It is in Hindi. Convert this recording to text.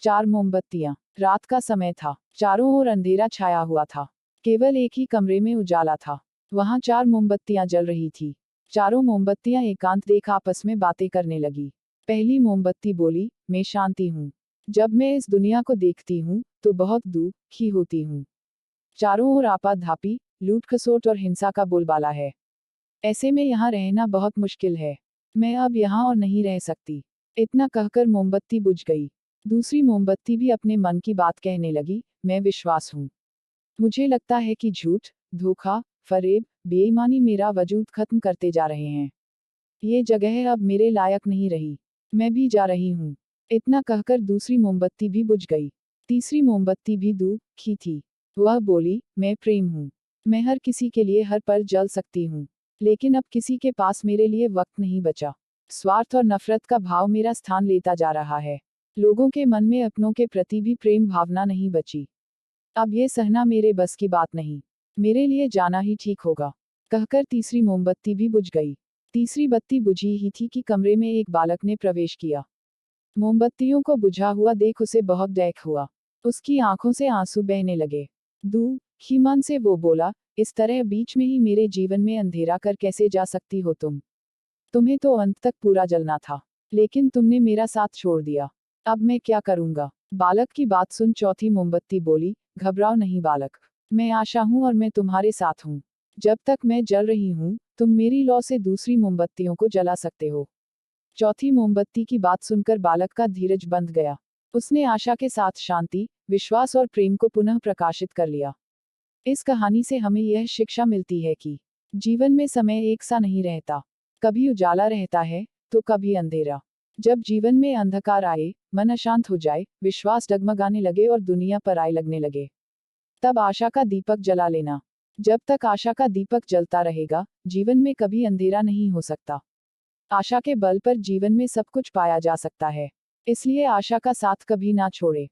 4 मोमबत्तियां। रात का समय था, चारों ओर अंधेरा छाया हुआ था, केवल एक ही कमरे में उजाला था। वहां 4 मोमबत्तियां जल रही थी। चारों मोमबत्तियां एकांत देख आपस में बातें करने लगी। पहली मोमबत्ती बोली, मैं शांति हूँ। जब मैं इस दुनिया को देखती हूँ तो बहुत दुखी होती हूँ। चारों ओर आपाधापी, लूट खसोट और हिंसा का बोलबाला है। ऐसे में यहाँ रहना बहुत मुश्किल है। मैं अब यहाँ और नहीं रह सकती। इतना कहकर मोमबत्ती बुझ गई। दूसरी मोमबत्ती भी अपने मन की बात कहने लगी, मैं विश्वास हूँ। मुझे लगता है कि झूठ, धोखा, फरेब, बेईमानी मेरा वजूद खत्म करते जा रहे हैं। ये जगह अब मेरे लायक नहीं रही। मैं भी जा रही हूँ। इतना कहकर दूसरी मोमबत्ती भी बुझ गई। तीसरी मोमबत्ती भी दुखी थी। वह बोली, मैं प्रेम हूँ। मैं हर किसी के लिए हर पल जल सकती हूँ। लेकिन अब किसी के पास मेरे लिए वक्त नहीं बचा। स्वार्थ और नफरत का भाव मेरा स्थान लेता जा रहा है। लोगों के मन में अपनों के प्रति भी प्रेम भावना नहीं बची। अब ये सहना मेरे बस की बात नहीं। मेरे लिए जाना ही ठीक होगा। कहकर तीसरी मोमबत्ती भी बुझ गई। तीसरी बत्ती बुझी ही थी कि कमरे में एक बालक ने प्रवेश किया। मोमबत्तियों को बुझा हुआ देख उसे बहुत डैक हुआ। उसकी आंखों से आंसू बहने लगे। दुखी मन से वो बोला, इस तरह बीच में ही मेरे जीवन में अंधेरा कर कैसे जा सकती हो तुम? तुम्हें तो अंत तक पूरा जलना था, लेकिन तुमने मेरा साथ छोड़ दिया। अब मैं क्या करूंगा? बालक की बात सुन चौथी मोमबत्ती बोली, घबराओ नहीं बालक, मैं आशा हूं और मैं तुम्हारे साथ हूं। जब तक मैं जल रही हूं, तुम मेरी लौ से दूसरी मोमबत्तियों को जला सकते हो। चौथी मोमबत्ती की बात सुनकर बालक का धीरज बंध गया। उसने आशा के साथ शांति, विश्वास और प्रेम को पुनः प्रकाशित कर लिया। इस कहानी से हमें यह शिक्षा मिलती है कि जीवन में समय एक सा नहीं रहता। कभी उजाला रहता है, तो कभी अंधेरा। जब जीवन में अंधकार आए, मन अशांत हो जाए, विश्वास डगमगाने लगे और दुनिया पराई लगने लगे, तब आशा का दीपक जला लेना। जब तक आशा का दीपक जलता रहेगा, जीवन में कभी अंधेरा नहीं हो सकता। आशा के बल पर जीवन में सब कुछ पाया जा सकता है। इसलिए आशा का साथ कभी ना छोड़े।